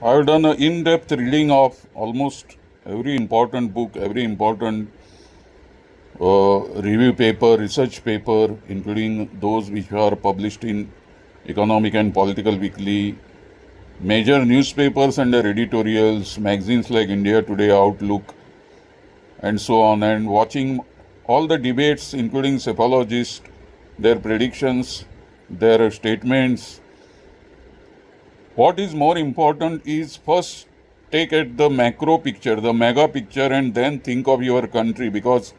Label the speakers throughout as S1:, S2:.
S1: I've done an in-depth reading of almost every important book, every important review paper, research paper, including those which are published in Economic and Political Weekly, major newspapers and their editorials, magazines like India Today, Outlook, and so on, and watching all the debates, including cephalogists, their predictions, their statements. What is more important is first take at the macro picture, the mega picture, and then think of your country, because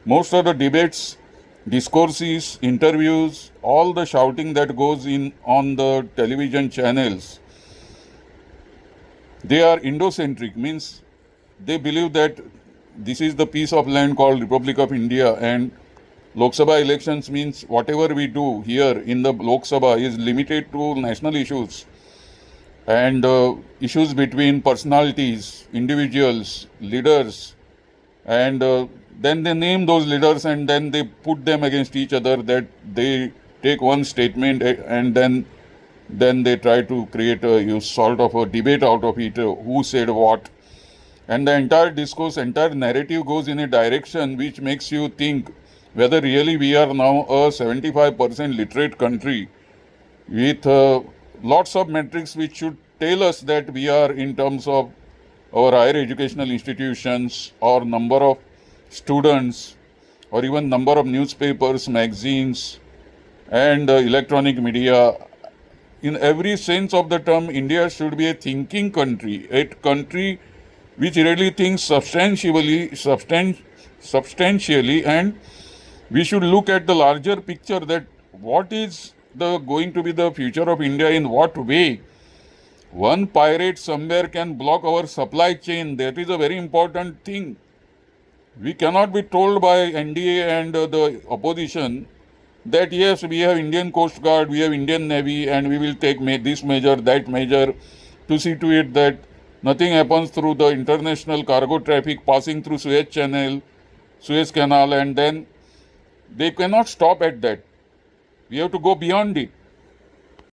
S1: most of the debates, discourses, interviews, all the shouting that goes in on the television channels, they are Indo-centric, means they believe that this is the piece of land called Republic of India, and Lok Sabha elections means whatever we do here in the Lok Sabha is limited to national issues and issues between personalities, individuals, leaders, and then they name those leaders and then they put them against each other, that they take one statement and then they try to create a sort of a debate out of it, who said what, and the entire discourse, entire narrative goes in a direction which makes you think whether really we are now a 75% literate country with lots of metrics which should tell us that we are, in terms of our higher educational institutions or number of students or even number of newspapers, magazines, and electronic media. In every sense of the term, India should be a thinking country, a country which really thinks substantially, and we should look at the larger picture, that what is the going to be the future of India, in what way one pirate somewhere can block our supply chain. That is a very important thing. We cannot be told by NDA and the opposition that yes, we have Indian Coast Guard, we have Indian Navy, and we will take this measure, that measure, to see to it that nothing happens through the international cargo traffic passing through Suez Canal, and then they cannot stop at that. We have to go beyond it.